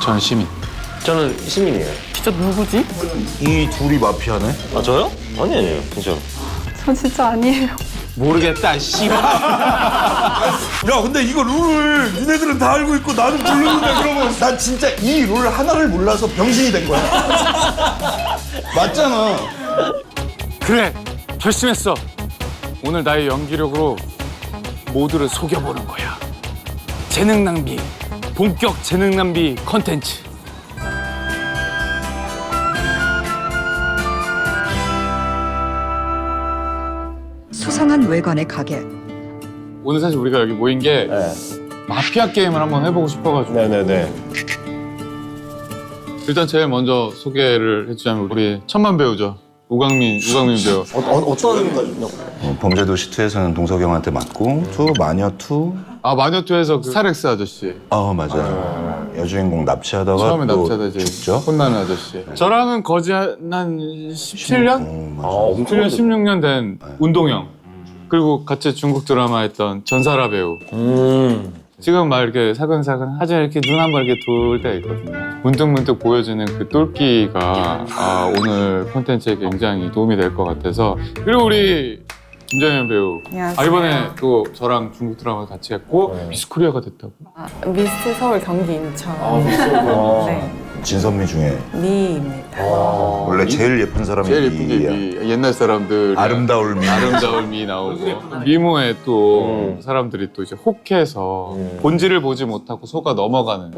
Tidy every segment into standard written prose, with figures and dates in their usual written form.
저는 시민. 저는 시민이에요. 진짜 누구지? 이 둘이 마피아네? 아 저요? 아니에요. 진짜. 저 진짜 아니에요. 모르겠다, 씨발. 야 근데 이거 룰을 니네들은 다 알고 있고 나는 모르는데 그러면 난 진짜 이 룰 하나를 몰라서 병신이 된 거야. 맞잖아. 그래, 결심했어. 오늘 나의 연기력으로 모두를 속여보는 거야. 재능 낭비, 본격 재능 낭비 컨텐츠. 수상한 외관의 가게. 오늘 사실 우리가 여기 모인 게 네. 마피아 게임을 한번 해보고 싶어가지고. 네네네. 일단 제일 먼저 소개를 해주자면 우리 천만 배우죠. 우광민 배우. 어떤 범죄도시 2에서는 동석영한테 맞고 2 마녀2 아, 마녀2에서 그 스타렉스 아저씨. 맞아요. 여주인공 납치하다가 처음에 또 납치하다 이제 죽죠. 혼나는 아저씨. 저랑은 거의 한 17년? 맞아. 17년, 16년 된 운동형. 그리고 같이 중국 드라마 했던 전사라 배우. 지금 막 이렇게 사근사근 하자 이렇게 눈 한 번 이렇게 돌 때가 있거든요. 문득문득 보여주는 그 똘끼가 오늘 콘텐츠에 굉장히 도움이 될 것 같아서. 그리고 우리 김정현 배우. 안녕하세요. 이번에 또 저랑 중국 드라마 같이 했고 미스 코리아가 됐다고. 미스트 서울 경기 인천. 네. 진선미 중에 미입니다. 원래 제일 예쁜 사람이 제일 예쁜 게 미야. 미. 옛날 사람들 아름다울 미. 아름다울 미 나오고 미모에 또 사람들이 또 이제 혹해서 본질을 보지 못하고 속아 넘어가는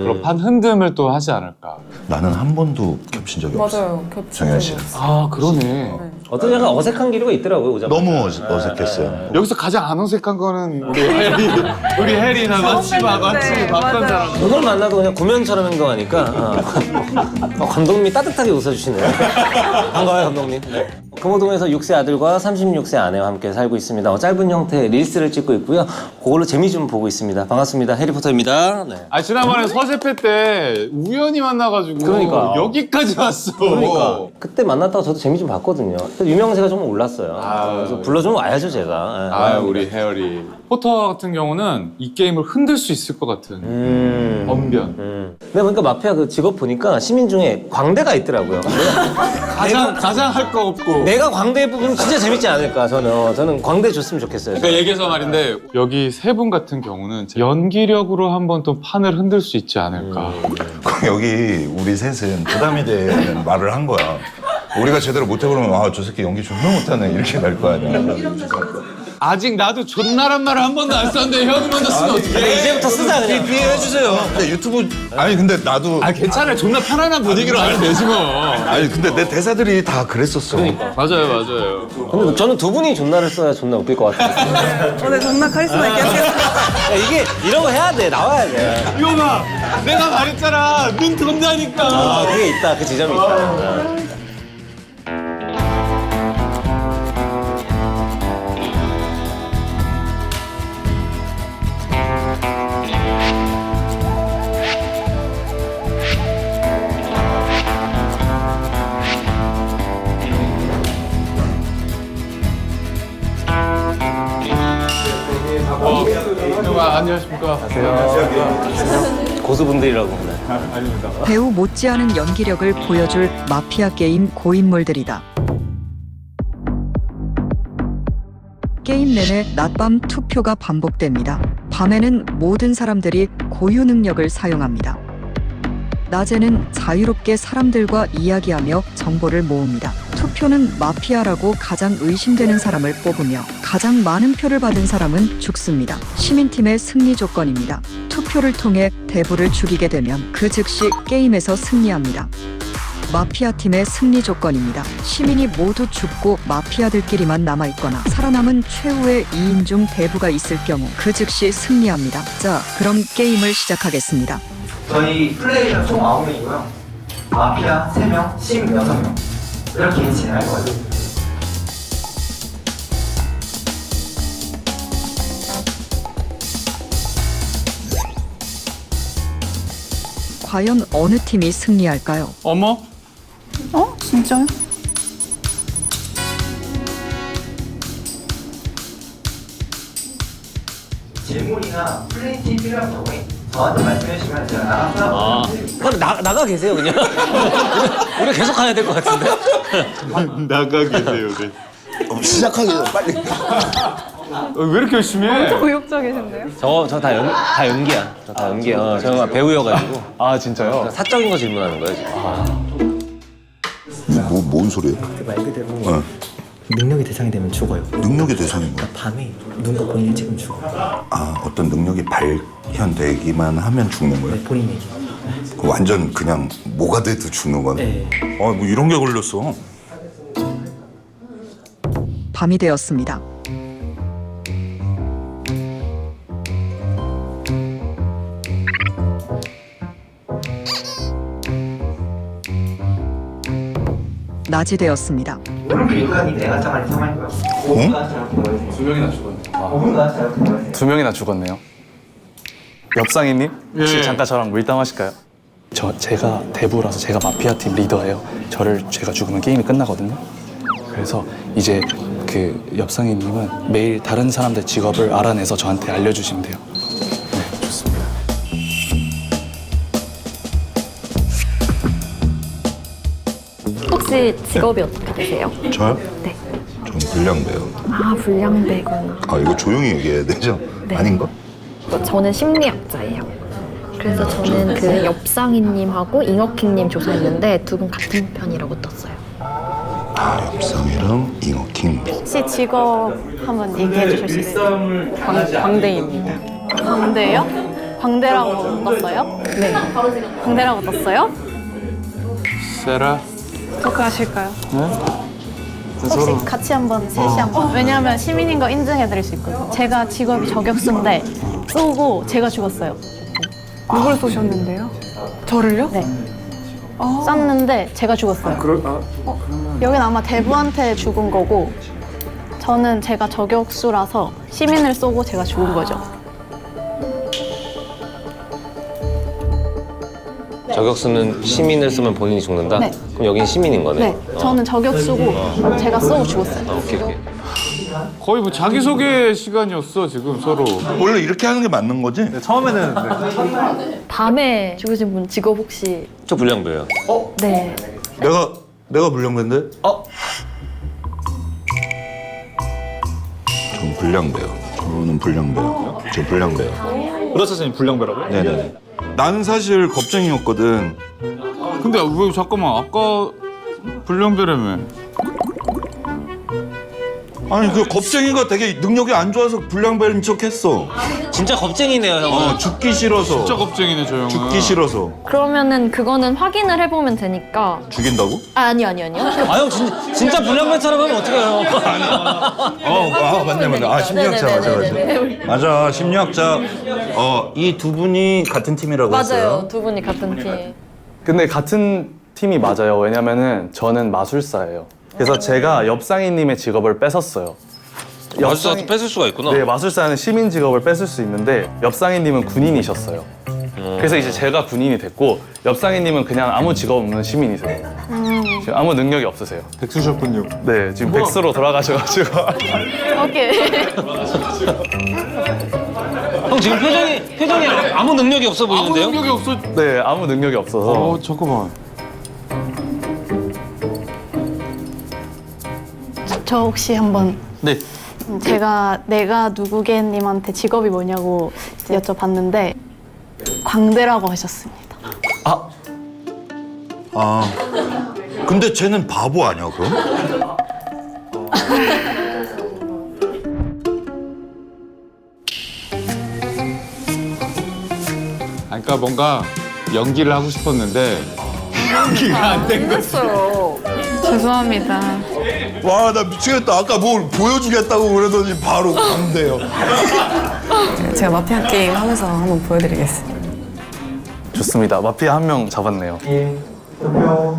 그런 판 흔듦을 또 하지 않을까. 나는 한 번도 겹친 적이 없어. 맞아요. 겹치는 정현 씨는. 아, 그러네. 어떤 약간 어색한 기류가 있더라고요. 오자마자. 너무 어색했어요. 여기서 가장 안 어색한 거는 우리 해리나 같이 봤던 맞아요. 사람. 누굴 만나도 그냥 구면처럼 행동하니까 감독님이 따뜻하게 웃어주시네요. 반가워요 감독님. 금호동에서 6세 아들과 36세 아내와 함께 살고 있습니다. 짧은 형태의 릴스를 찍고 있고요. 그걸로 재미 좀 보고 있습니다. 반갑습니다. 해리포터입니다. 네. 아, 지난번에 서재패 때 우연히 만나가지고 그러니까. 여기까지 왔어. 그러니까 그때 만났다가 저도 재미 좀 봤거든요. 유명세가 좀 올랐어요. 그래서 불러주면 와야죠 제가. 아, 우리 해리. 포터 같은 경우는 이 게임을 흔들 수 있을 것 같은 언변. 내가 보니까 마피아 그 직업 보니까 시민 중에 광대가 있더라고요. 가장 할 거 없고. 내가 광대 뽑으면 진짜 재밌지 않을까 저는 광대 줬으면 좋겠어요. 그러니까 얘기해서 말인데 여기 세 분 같은 경우는 연기력으로 한번 또 판을 흔들 수 있지 않을까. 여기 우리 셋은 부담이 되는 말을 한 거야. 우리가 제대로 못해보면 저 새끼 연기 존나 못하네 이렇게 될 거 아니야. 아직 나도 존나란 말을 한 번도 안 썼는데 형이 먼저 쓰면 어떡해. 이제부터 쓰자 그냥. 해주세요. 근데 유튜브 근데 나도 괜찮아. 존나 편안한 분위기로 하면 되지 뭐. 근데 내 대사들이 다 그랬었어. 맞아요. 근데 저는 두 분이 존나를 써야 존나 웃길 것 같아요. 오늘 존나 카리스마 있게 하시겠습니다. 이게 이런 거 해야 돼. 나와야 돼. 이거 봐. 내가 말했잖아. 눈 돈다니까. 그게 있다. 그 지점이 있다. 안녕하십니까. 고수분들이라고. 네. 아닙니다. 배우 못지않은 연기력을 보여줄 마피아 게임 고인물들이다. 게임 내내 낮밤 투표가 반복됩니다. 밤에는 모든 사람들이 고유 능력을 사용합니다. 낮에는 자유롭게 사람들과 이야기하며 정보를 모읍니다. 투표는 마피아라고 가장 의심되는 사람을 뽑으며 가장 많은 표를 받은 사람은 죽습니다. 시민팀의 승리 조건입니다. 투표를 통해 대부를 죽이게 되면 그 즉시 게임에서 승리합니다. 마피아 팀의 승리 조건입니다. 시민이 모두 죽고 마피아들끼리만 남아있거나 살아남은 최후의 2인 중 대부가 있을 경우 그 즉시 승리합니다. 자, 그럼 게임을 시작하겠습니다. 저희 플레이는 총 9명이고요. 마피아 3명, 시민 6명. 이렇게 진행할 거예요. 과연 어느 팀이 승리할까요? 어머? 진짜요? 질문이나 플레이팀이 필요한 경우에 저한테 말씀해 주시면 제가 나가서 그럼 나가 계세요 그냥. 우리가 계속 가야 될 것 같은데. 나가 계세요. 네. 시작하기 전에 빨리. 왜 이렇게 열심히 해? 의욕적이신데요? 저 다 연기야. 저 다 연기야. 저 배우여가지고. 아 진짜요? 사적인 거 질문하는 거예요 지금. 뭔 소리예요? 말 그대로 능력의 대상이 되면 죽어요. 능력의 대상인 거야? 밤에 눈과 본인이 지금 죽어요. 아, 어떤 능력이 발현되기만 하면 죽는 거야? 본인에게. 그 완전 그냥 뭐가 돼도 죽는 거네. 네. 뭐 이런 게 걸렸어. 밤이 되었습니다. 낮이 되었습니다. 오른쪽 일간이 내가 장을 사망할 거야. 5분간 저렇게 모여주세요. 2명이나 죽었네. 5분간 저렇게 모여주세요. 2명이나 죽었네요. 엽상이님 혹시 예. 잠깐 저랑 밀당하실까요? 제가 대부라서 제가 마피아 팀 리더예요. 제가 죽으면 게임이 끝나거든요. 그래서 이제 그 엽상이님은 매일 다른 사람들 직업을 알아내서 저한테 알려주시면 돼요. 네, 좋습니다. 혹시 직업이 어떻게 되세요? 저요? 네. 전 불량배요. 아, 불량배구나. 아, 이거 조용히 얘기해야 되죠? 네. 아닌가? 저는 심리학자예요. 그래서 저는 그 엽상이님하고 잉어킹님 조사했는데 두 분 같은 편이라고 떴어요. 아, 엽상이랑 잉어킹. 혹시 직업 한번 얘기해 주실 수 있어요? 광대입니다. 광대요? 광대라고 떴어요? 네. 광대라고 떴어요? 세라. 토크하실까요? 네? 혹시 같이 한번 셋이 한번 왜냐하면 시민인 거 인증해드릴 수 있거든요. 제가 직업이 저격수인데 쏘고 제가 죽었어요. 누굴 쏘셨는데요? 저를요? 네. 쐈는데 제가 죽었어요. 여긴 아마 대부한테 죽은 거고 저는 제가 저격수라서 시민을 쏘고 제가 죽은 거죠. 저격수는 시민을 쓰면 본인이 죽는다? 네. 그럼 여긴 시민인 거네. 네, 저는 저격수고 제가 쏘고 죽었어요. 오케이. 거의 뭐 자기소개 시간이었어 지금 서로. 원래 이렇게 하는 게 맞는 거지? 처음에는 밤에 죽으신 분 직업 혹시 저 불량배예요. 네. 내가 불량배인데? 전 불량배요. 저는 불량배요. 저 불량배요. 의사선생님 불량배라고요? 네네. 나는 사실 겁쟁이였거든. 근데 왜 잠깐만 아까 불량배라며? 아니 그 겁쟁이가 되게 능력이 안 좋아서 불량배인 척했어. 진짜 겁쟁이네요, 형은. 죽기 싫어서. 진짜 겁쟁이네 저 형은. 죽기 싫어서. 그러면은 그거는 확인을 해보면 되니까. 죽인다고? 아니요. 아, 형 진짜 불량배처럼 하면 어떡해요? 맞네. 아, 심리학자 네네네네네. 맞아, 심리학자. 이 두 분이 같은 팀이라고 했어요. 맞아요. 두 분이 같은 팀. 근데 같은 팀이 맞아요. 왜냐면은 저는 마술사예요. 그래서 제가 엽상이님의 직업을 뺏었어요. 마술사한테 뺏을 수가 있구나. 네, 마술사는 시민 직업을 뺏을 수 있는데 엽상이님은 군인이셨어요. 그래서 이제 제가 군인이 됐고 엽상이님은 그냥 아무 직업 없는 시민이세요. 지금 아무 능력이 없으세요. 백수셨군요. 네, 지금 백수로 돌아가셔가지고. 오케이. 형 지금 표정이 아무 능력이 없어 아무 보이는데요? 능력이 없어. 네, 아무 능력이 없어서. 잠깐만. 저 혹시 한번 네. 제가 내가 누구게님한테 직업이 뭐냐고 여쭤봤는데 광대라고 하셨습니다. 근데 쟤는 바보 아니야, 그럼? 그러니까 뭔가 연기를 하고 싶었는데 연기가 안 된 거지. 죄송합니다. 와, 나 미치겠다. 아까 뭘 보여주겠다고 그러더니 바로 광대요. 제가 마피아 게임 하면서 한번 보여드리겠습니다. 좋습니다. 마피아 한 명 잡았네요. 투표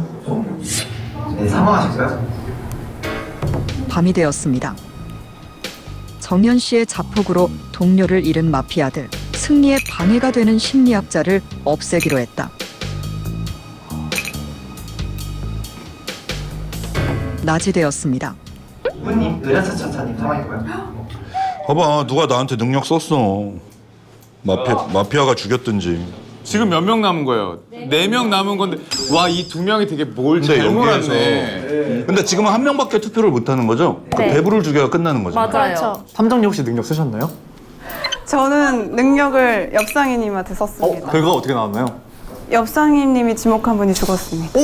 네, 사망하셨어요? 밤이 되었습니다. 정연 씨의 자폭으로 동료를 잃은 마피아들, 승리에 방해가 되는 심리학자를 없애기로 했다. 낮이 되었습니다. 이분님 의라차 천사님 사망했고요. 봐봐, 누가 나한테 능력 썼어. 마피아가 죽였든지. 지금 몇 명 남은 거예요? 4명 남은 건데 와 이 2명이 되게 뭘 근데 잘 몰았네. 여기에서 근데 지금은 한 명밖에 투표를 못 하는 거죠? 그 네. 대부를 죽여야 끝나는 거죠. 맞아요. 그렇죠. 탐정님 혹시 능력 쓰셨나요? 저는 능력을 엽상이님한테 썼습니다. 결과가 어떻게 나왔나요? 엽상이님이 지목한 분이 죽었습니다.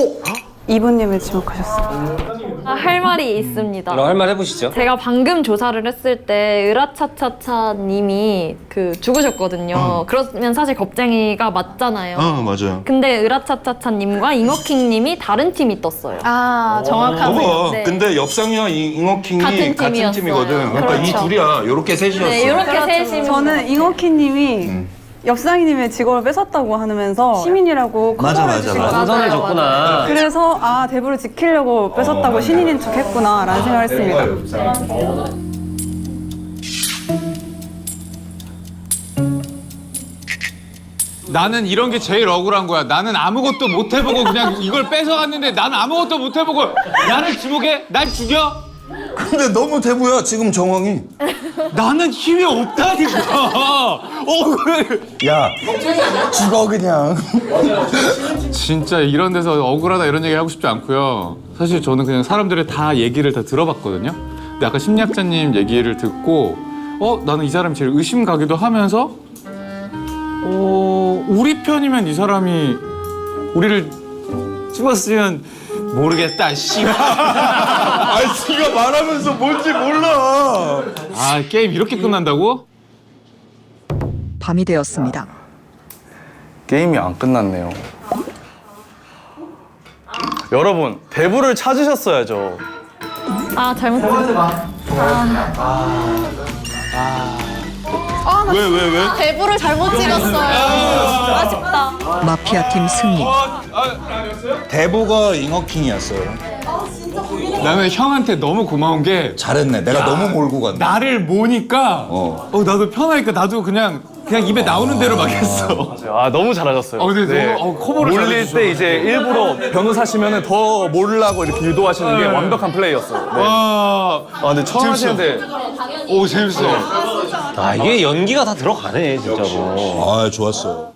이분님을 지목하셨습니다. 할 말이 있습니다. 할 말 해보시죠. 제가 방금 조사를 했을 때 으라차차차님이 죽으셨거든요. 그러면 사실 겁쟁이가 맞잖아요. 맞아요. 근데 으라차차차님과 잉어킹님이 다른 팀이 떴어요. 아, 정확하네요. 봐봐. 네. 근데 엽상이와 잉어킹이 같은 같은 팀이었어요. 팀이거든. 그러니까 이 그렇죠. 둘이야. 요렇게 셋이었어. 네, 이렇게 셋이면 저는 잉어키님이 엽상이님의 직업을 뺏었다고 하면서 시민이라고 맞아, 커버를 맞아, 해주신 맞아. 것 같아요. 선을 줬구나. 그래서 아 대부를 지키려고 뺏었다고 신인인 척했구나라는 생각을 했습니다. 나는 이런 게 제일 억울한 거야. 나는 아무것도 못 해보고 그냥 이걸 뺏어갔는데 나는 아무것도 못 해보고 나를 지목해? 날 죽여? 근데 너무 대부야 지금 정황이. 나는 힘이 없다니까. 야 죽어 그냥. 진짜 이런 데서 억울하다 이런 얘기 하고 싶지 않고요. 사실 저는 그냥 사람들의 다 얘기를 다 들어봤거든요. 근데 아까 심리학자님 얘기를 듣고 나는 이 사람이 제일 의심 가기도 하면서 우리 편이면 이 사람이 우리를 찍었으면 모르겠다. 씨. 아 지가 말하면서 뭔지 몰라. 아 게임 이렇게 끝난다고? 밤이 되었습니다. 게임이 안 끝났네요. 여러분, 대부를 찾으셨어야죠. 아 잘못했어. 왜? 대부를 잘못 찍었어요. 아쉽다. 마피아 팀 승리. 대부가 잉어킹이었어요. 나는 형한테 너무 고마운 게 잘했네. 내가 너무 몰고 간다. 나를 모니까 나도 편하니까 나도 그냥 입에 나오는 대로 막 했어. 아, 너무 잘하셨어요. 근데 너무 커버를 몰릴 잘해주셔서. 때 이제 일부러 변호사시면은 더 모르려고 이렇게 유도하시는 게 완벽한 플레이였어요. 네. 와, 근데 처음 하시는데 오 재밌어요. 아 이게 연기가 다 들어가네 진짜로. 아 좋았어.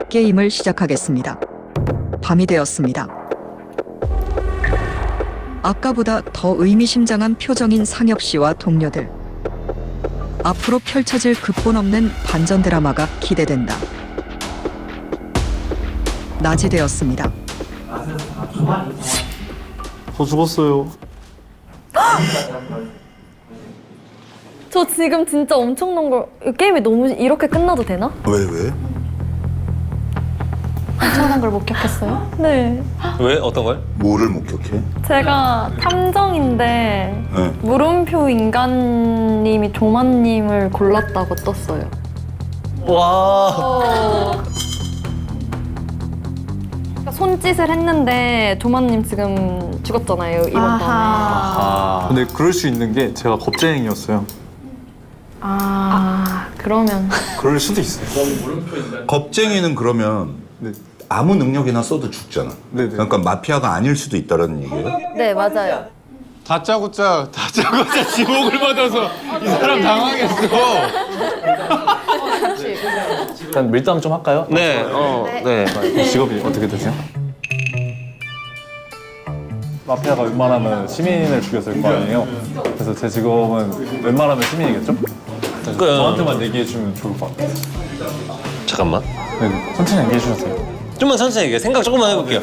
게임을 시작하겠습니다. 밤이 되었습니다. 아까보다 더 의미심장한 표정인 상혁 씨와 동료들. 앞으로 펼쳐질 극본 없는 반전 드라마가 기대된다. 낮이 되었습니다. 저 죽었어요. 저 지금 진짜 엄청난 걸 게임이 너무 이렇게 끝나도 되나? 왜? 엄청난 걸 목격했어요? 네. 왜 어떤 걸? 뭐를 목격해? 제가 탐정인데 네. 물음표 인간님이 조만님을 골랐다고 떴어요. 와. 그러니까 손짓을 했는데 조만님 지금 죽었잖아요. 이번 밤에. 아하. 근데 그럴 수 있는 게 제가 겁쟁이였어요. 그러면 그럴 수도 있어요. 겁쟁이는 그러면 네. 아무 능력이나 써도 죽잖아. 네네. 그러니까 마피아가 아닐 수도 있다라는 얘기예요? 네 맞아요. 다짜고짜 지목을 받아서 이 사람 당황했어. 일단 밀당 좀 할까요? 네. 네. 직업이 어떻게 되세요? 마피아가 웬만하면 시민을 죽였을 거 아니에요? 그래서 제 직업은 웬만하면 시민이겠죠? 저한테만 얘기해주면 좋을 것 같아요. 잠깐만. 네, 천천히 얘기해주세요. 좀만 천천히 얘기해. 생각 조금만 해볼게요.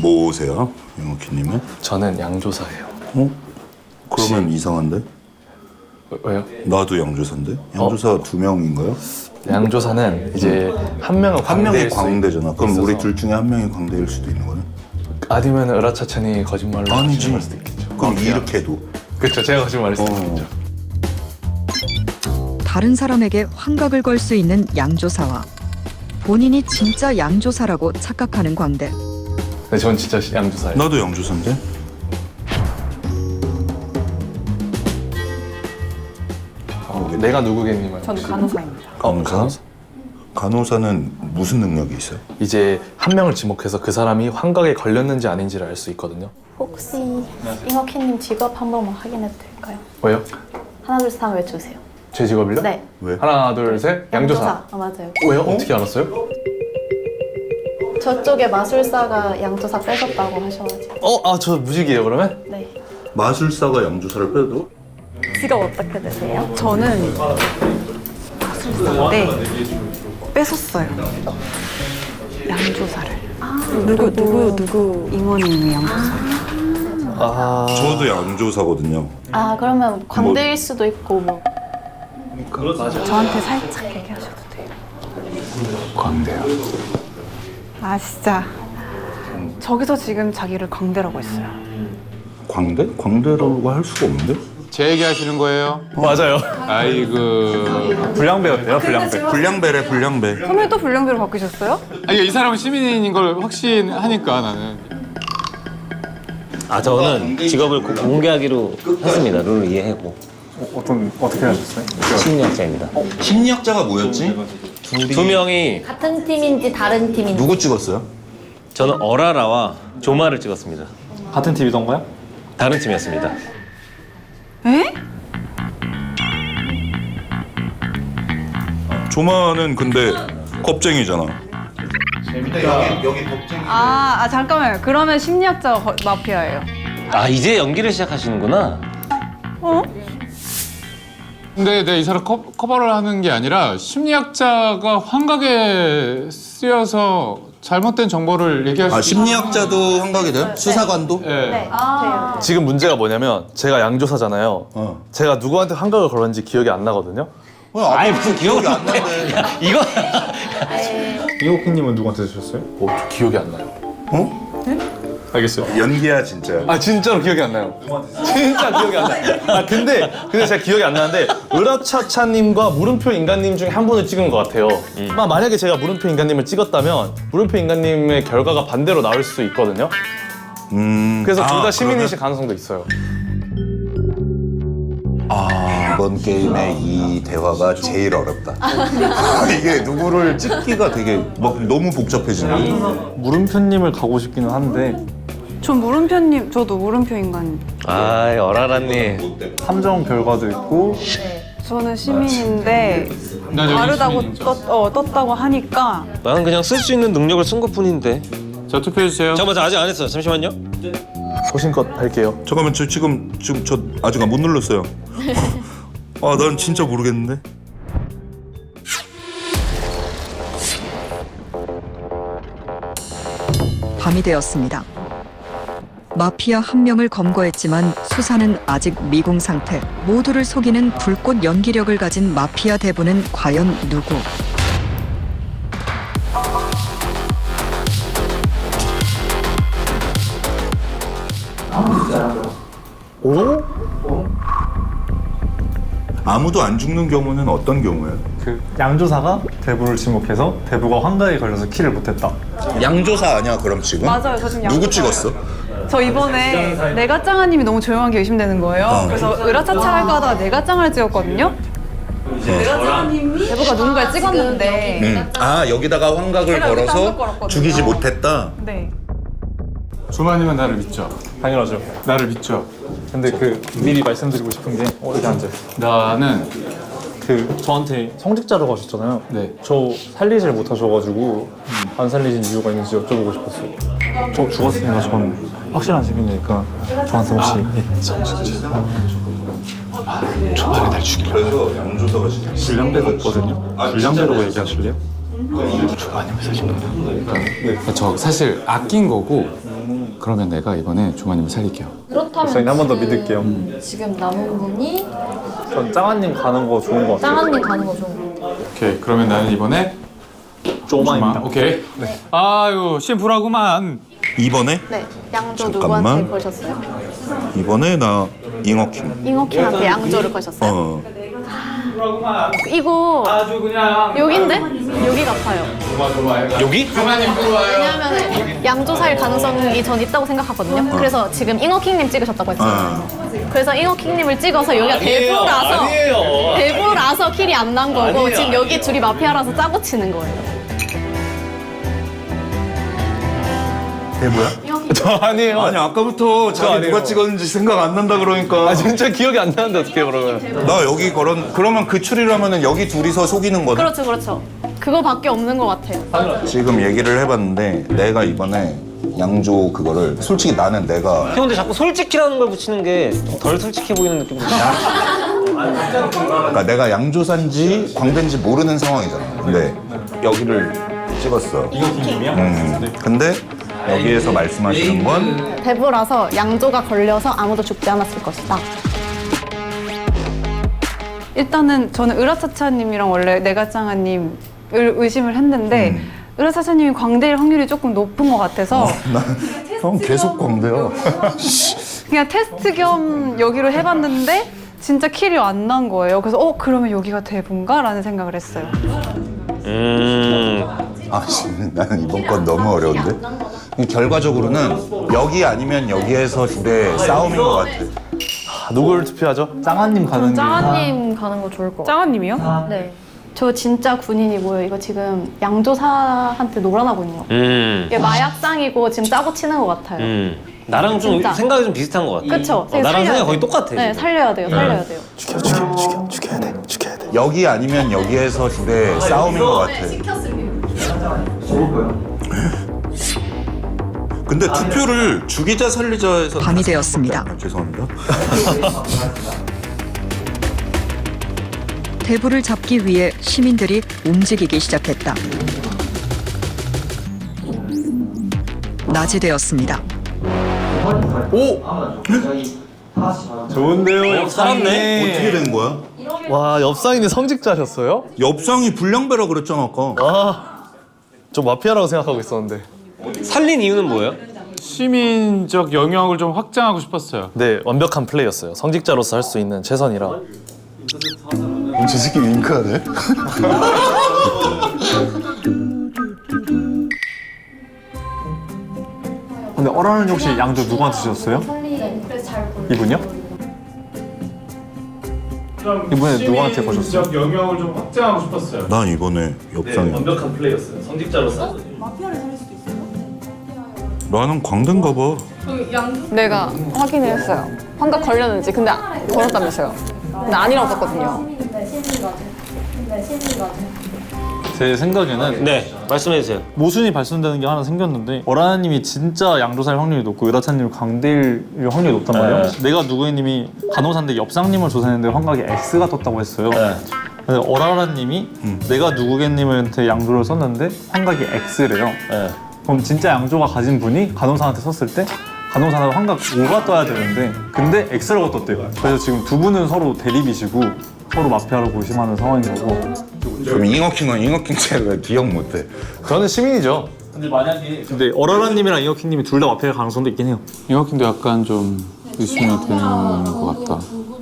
뭐세요? 잉어키님은? 저는 양조사예요. 그러면 이상한데? 왜요? 나도 양조사인데? 양조사 2명인가요? 양조사는 이제 한 명은 한 명이 광대일 수 광대잖아. 그럼 있어서. 우리 둘 중에 한 명이 광대일 수도 있는 거네? 아니면 으라차찬이 거짓말로 아니지. 하시는 걸 수도 있겠죠. 그럼 이렇게 해도. 그렇죠. 제가 거짓말했을 수도 있죠. 다른 사람에게 환각을 걸 수 있는 양조사와 본인이 진짜 양조사라고 착각하는 광대. 네, 전 진짜 양조사예요. 나도 양조사인데? 내가 누구겠니만. 저는 간호사입니다. 간호사? 간호사는 무슨 능력이 있어요? 이제 한 명을 지목해서 그 사람이 환각에 걸렸는지 아닌지를 알 수 있거든요. 혹시 잉어키님 직업 한 번만 확인해도 될까요? 왜요? 하나 둘 셋 하면 외쳐주세요. 제 직업을요? 네. 왜? 하나 둘 셋 양조사. 아 맞아요. 왜요? 어떻게 알았어요? 저쪽에 마술사가 양조사 뺏었다고 하셔가지고. 저 무직이에요 그러면? 네. 마술사가 양조사를 빼도? 직업 어떻게 되세요? 저는 마술사인데 뺏었어요. 양조사를. 누구 임원님이 양조사예요. 저도 양조사거든요. 아 그러면 광대일 수도 있고 뭐. 저한테 살짝 얘기하셔도 돼요. 광대요. 아 진짜. 저기서 지금 자기를 광대라고 했어요. 광대? 광대라고 할 수가 없는데? 제 얘기하시는 거예요? 맞아요. 아이고. 불량배였대요, 불량배. 불량배래 불량배. 선배 또 불량배로 바뀌셨어요? 아니 이 사람은 시민인 걸 확신하니까 나는. 저는 직업을 공개하기로 했습니다. 룰을 이해하고. 어떻게 하셨어요? 심리학자입니다. 심리학자가 뭐였지? 두 명이 같은 팀인지 다른 팀인지. 누구 찍었어요? 저는 어라라와 조마를 찍었습니다. 같은 팀이던가요? 다른 팀이었습니다. 에? 조마는 근데 겁쟁이잖아. 여기 겁쟁이. 아 잠깐만요. 그러면 심리학자가 마피아예요. 이제 연기를 시작하시는구나. 어? 근데 이 사람 커버를 하는 게 아니라 심리학자가 환각에 쓰여서 잘못된 정보를 얘기할 수 심리학자도 환각이 돼요? 수사관도? 네. 돼요. 지금 문제가 뭐냐면 제가 양조사잖아요. 제가 누구한테 환각을 걸었는지 기억이 안 나거든요. 무슨 기억이 안 나는데. 이거 이호키님은 누구한테 주셨어요? 저 기억이 안 나요. 알겠어요. 연기야 진짜. 진짜로 기억이 안 나요. 진짜 기억이 안 나요. 근데 제가 기억이 안 나는데 으라차차님과 물음표 인간님 중에 한 분을 찍은 것 같아요. 만약에 제가 물음표 인간님을 찍었다면 물음표 인간님의 결과가 반대로 나올 수 있거든요. 그래서 둘 다 시민이실 가능성도 있어요. 이번 게임의 이 대화가 제일 어렵다. 이게 누구를 찍기가 되게 막 너무 복잡해지네. 물음표님을 가고 싶기는 한데 전 물음표님, 저도 물음표 인간. 어라라님. 함정 결과도 있고 저는 시민인데 난 여기 다르다고 시민인 떴다고 하니까 나는 그냥 쓸 수 있는 능력을 쓴 것뿐인데. 자 투표해 주세요. 잠깐만, 저 아직 안 했어요. 잠시만요. 소신껏 할게요. 잠깐만 저 지금 저 아직 못 눌렀어요. 난 진짜 모르겠는데. 밤이 되었습니다. 마피아 한 명을 검거했지만 수사는 아직 미공 상태. 모두를 속이는 불꽃 연기력을 가진 마피아 대부는 과연 누구? 아무도 안 죽는 경우는 어떤 경우예요? 그 양조사가 대부를 지목해서 대부가 환각에 걸려서 킬을 못했다. 양조사 아니야 그럼 지금? 맞아요. 저 지금 누구 양조사예요. 찍었어? 저 이번에 내가짱아님이 너무 조용한 게 의심되는 거예요. 그래서 으라차차 할까 하다가 내가짱아를 찍었거든요. 내가짱아님이 대부가 누군가를 찍었는데 여기다가 환각을 제가 여기다 환각 걸어서 걸었거든요. 죽이지 못했다. 네. 조마님은 나를 믿죠? 당연하죠. 나를 믿죠? 근데 미리 말씀드리고 싶은 게 여기 앉아요. 나는 저한테 성직자라고 하셨잖아요. 네. 저 살리질 못하셔가지고 안 살리신 이유가 있는지 여쭤보고 싶었어요. 저 죽었으니까 전 확실한 시민이니까 저한테 혹시 조마를 날 죽이려고. 그래서 양조사가 진짜 불량배거든요. 불량배라고 얘기하실래요? 조마님을 살린 거예요? 저 사실 아낀 거고 그러면 내가 이번에 조마님을 살릴게요. 박사님 한 번 더 믿을게요. 지금 남은 분이 전 짱아님 가는 거 좋은 거 같아요. 짱아님 가는 거 좋은 거. 오케이 그러면 나는 이번에 조마입니다. 오케이. 네. 아유 심플하구만. 이번에? 네. 양조 잠깐만. 누구한테 거셨어요? 이번에 나 잉어킹. 잉어킹한테 양조를 거셨어요? 이거 아주 그냥 여긴데? 여기 같아요. 여기? 왜냐하면 양조사일 가능성이 전 있다고 생각하거든요. 그래서 지금 잉어킹님 찍으셨다고 했잖아요. 그래서 잉어킹님을 찍어서 여기가 대부라서 대부라서 킬이 안 난 거고 지금 여기 둘이 마피아라서 짜고 치는 거예요. 대부야? 저 아니에요. 아니 아까부터 자기 아니에요. 누가 찍었는지 생각 안 난다 그러니까. 아 진짜 기억이 안 나는데 어떻게 그러면? 나 여기 그러면 그 추리라면은 여기 둘이서 속이는 거다. 그렇죠, 그렇죠. 그거밖에 없는 것 같아요. 지금 얘기를 해봤는데 내가 이번에 양조 그거를 솔직히 나는 내가 형 근데 자꾸 솔직히라는 걸 붙이는 게 덜 솔직해 보이는 느낌이 들어. 그러니까 내가 양조사인지 광대인지 모르는 상황이잖아. 근데 여기를 찍었어. 근데 여기에서 말씀하시는 건 대부라서 양조가 걸려서 아무도 죽지 않았을 것이다. 일단은 저는 으라차차님이랑 원래 내가짱아님을 의심을 했는데 으라차차님이 광대일 확률이 조금 높은 것 같아서 형 계속 광대야. 그냥 테스트 겸 여기로 해봤는데 진짜 킬이 안 난 거예요. 그래서 그러면 여기가 대부인가? 라는 생각을 했어요. 아, 나는 이번 건 너무 어려운데? 결과적으로는 여기 아니면 여기에서 둘의 싸움인 것 같아. 누굴 투표하죠? 짱아님 가는 게 짜아님 가는 거 좋을 것 같아요. 짱아님이요? 네. 저 진짜 군인이고요. 이거 지금 양조사한테 놀아나거든요. 이게 마약상이고 지금 짜고 치는 것 같아요. 나랑 좀 진짜. 생각이 좀 비슷한 것 같아. 그쵸? 나랑 생각 거의 똑같아. 네, 지금. 살려야 돼요. 살려야 돼요. 죽여야 돼. 여기 아니면 여기에서 둘의 싸움인 것 같아. 근데 투표를 죽이자 살리자에서 밤이 되었습니다. 죄송합니다. 대부를 잡기 위해 시민들이 움직이기 시작했다. 낮이 되었습니다. 좋은데요. 살았네. 어떻게 된 거야? 와 엽상이네 성직자셨어요? 엽상이 불량배라 그랬잖아 아까. 저 마피아라고 생각하고 있었는데. 살린 이유는 뭐예요? 시민적 영역을 좀 확장하고 싶었어요. 네 완벽한 플레이였어요. 성직자로서 할 수 있는 최선이라. 저 새끼 윙크하네. 근데 어라는 혹시 양조 누구한테 주셨어요? 이분요? 이번에 누구한테 거셨어요? 시민적 영역을 좀 확장하고 싶었어요. 난 이번에 엽상이. 완벽한 플레이였어요. 성직자로서. 나는 광대인가 봐. 내가 확인했어요. 환각 걸렸는지. 근데 걸었다면서요. 근데 아니라고 썼거든요. 제 생각에는 네, 말씀해주세요. 모순이 발생되는 게 하나 생겼는데 어라님이 진짜 양조사일 확률이 높고 으라차님 광대일 확률이 높단 말이에요. 내가 누구이님이 간호사인데 엽상님을 조사했는데 환각이 X가 떴다고 했어요. 근데 어라라님이 내가 누구겠님한테 양조를 썼는데 환각이 X래요. 그럼 진짜 양조가 가진 분이 간호사한테 썼을 때 간호사는 환각 5가 떠야 되는데 근데 X라고 떴대요. 그래서 지금 두 분은 서로 대립이시고 서로 마피아로 고심하는 상황인 거고. 그럼 잉어킹 제가 기억 못해. 저는 시민이죠. 근데 어라라님이랑 이어킹님이 둘 다 마피아일 가능성도 있긴 해요. 이어킹도 약간 좀 의심이 되는 것 같다.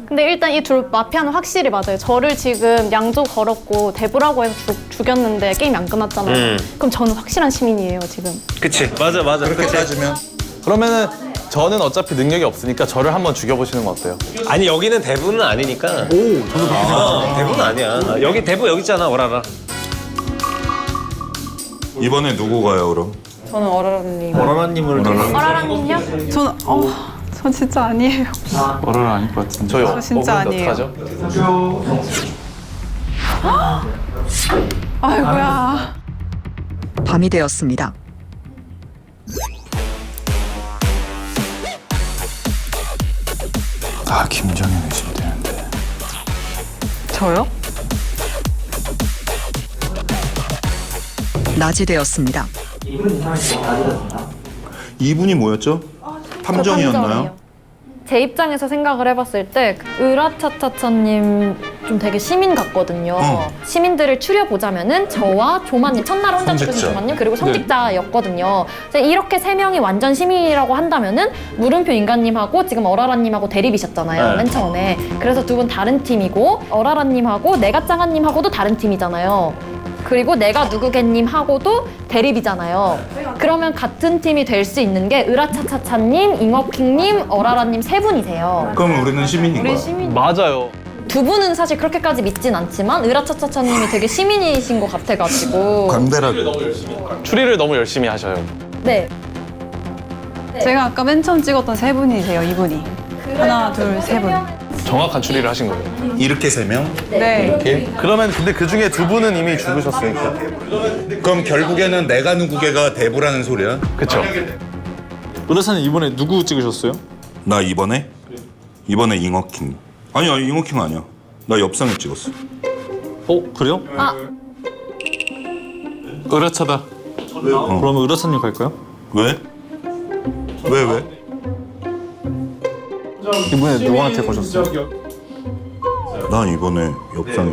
근데 일단 이 둘 마피아는 확실히 맞아요. 저를 지금 양조 걸었고 대부라고 해서 죽였는데 게임이 안 끝났잖아요. 그럼 저는 확실한 시민이에요 지금. 그치, 맞아. 그렇게 따지면 그러면은 저는 어차피 능력이 없으니까 저를 한번 죽여보시는 거 어때요? 아니 여기는 대부는 아니니까. 오, 저도 그렇게 대부는 아니야. 여기 대부 여기 있잖아, 어라라. 이번에 누구 가요 그럼? 저는 어라라님. 어라라님을 어라랑님요? 저는 전 진짜 아니에요. 어라라 아닐 것 같은데. 저희 저 진짜 아니에요. 어떡하죠? 아이고야. 밤이 되었습니다. 아 김정현 의심되는데. 저요? 낮이 되었습니다. 이분이 뭐였죠? 탐정이었나요? 제 입장에서 생각을 해봤을 때 으라차차차님 좀 되게 시민 같거든요. 시민들을 추려보자면은 저와 조마님, 첫날 혼자 죽으신 조마님, 그리고 성직자였거든요. 그래서 이렇게 세 명이 완전 시민이라고 한다면은 물음표 인간님하고 지금 어라라님하고 대립이셨잖아요. 맨 처음에. 그래서 두 분 다른 팀이고 어라라님하고 내가 짱아님하고도 다른 팀이잖아요. 그리고 내가 누구겠님하고도 대립이잖아요. 그러면 같은 팀이 될 수 있는 게 으라차차차님, 잉어킹님, 어라라님 세 분이세요. 그럼 우리는 시민인 거야. 맞아요. 두 분은 사실 그렇게까지 믿진 않지만 으라차차차님이 되게 시민이신 것 같아가지고. 광대라고. 추리를 너무 열심히 하셔요. 네. 제가 아까 맨 처음 찍었던 세 분이세요, 이분이. 하나, 둘, 세 분. 정확한 추리를 하신 거예요. 이렇게 3명? 네. 그러면 근데 그 중에 두 분은 이미 죽으셨으니까. 그럼 결국에는 내가 누구게가 대부라는 소리야? 그쵸? 의라차님 이번에 누구 찍으셨어요? 나 이번에 잉어킹. 아니야, 잉어킹 아니야. 나 엽상을 찍었어. 그래요? 으라차다. 그러면 의라차님 갈까요? 왜? 왜? 이번에 누구한테 거셨어요? 난 이번에 엽상이.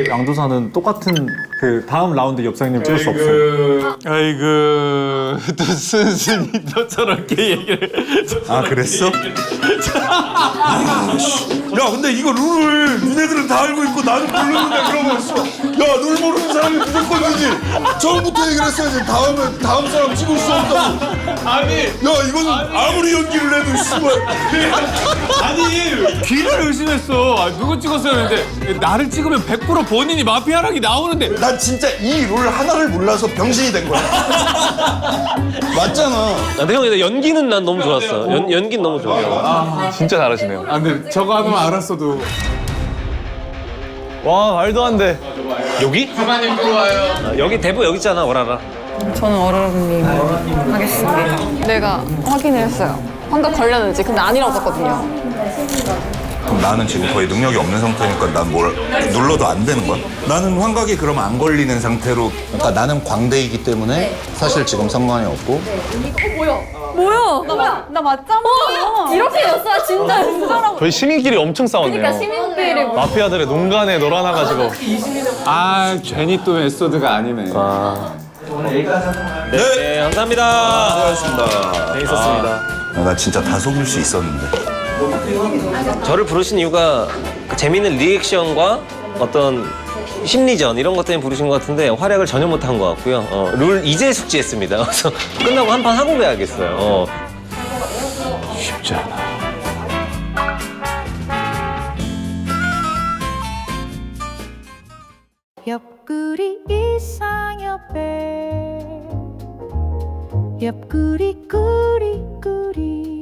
양조사는 똑같은 그 다음 라운드 엽상님 찍을 수 없어요. 아이고 또 순순히 너 저렇게 얘기를. 아, 그랬어? 야, 근데 이거 룰을 니네들은 다 알고 있고 나는 모르는데 그러고 있어. 야, 룰 모르는 사람이 무조건이지. 처음부터 얘기를 했어야지. 다음 사람 찍을 수 없다고. 아니 야, 이거는 아무리 연기를 해도 씨발. 아니 귀를 의심했어. 누구 찍었어요? 근데 나를 찍으면 100% 본인이 마피아락이 나오는데. 난 진짜 이 룰 하나를 몰라서 병신이 된 거야. 맞잖아. 근데 형 연기는 난 너무 좋았어. 연기는 너무 좋아요. 진짜 잘하시네요. 아 근데 저거 하면 알았어도. 와 말도 안 돼. 여기? 조마님 들어와요. 여기 대부 여기 있잖아, 어라라. 저는 어라라님 하겠습니다. 내가 확인을 했어요. 환각 걸렸는지. 근데 안 일어났거든요. 그럼 나는 지금 거의 능력이 없는 상태니까 난 뭘 눌러도 안 되는 거야? 나는 환각이 그럼 안 걸리는 상태로. 그러니까 나는 광대이기 때문에 사실 지금 상관이 없고. 뭐야? 나 맞잖아. 이렇게 였어? 진짜라고. 저희 시민끼리 엄청 싸웠네요. 그러니까 시민들이 마피아들의 농간에 놀아나가지고. 아 괜히 또 에소드가 아니네. 네, 감사합니다. 수고하셨습니다. 재밌었습니다. 나 진짜 다 속일 수 있었는데. 저를 부르신 이유가 그 재미있는 리액션과 어떤 심리전 이런 것 때문에 부르신 것 같은데 활약을 전혀 못한 것 같고요. 룰 이제 숙지했습니다. 그래서 끝나고 한 판 하고 가야겠어요. 쉽지 않아. 옆구리 이상엽에 옆구리 꾸리꾸리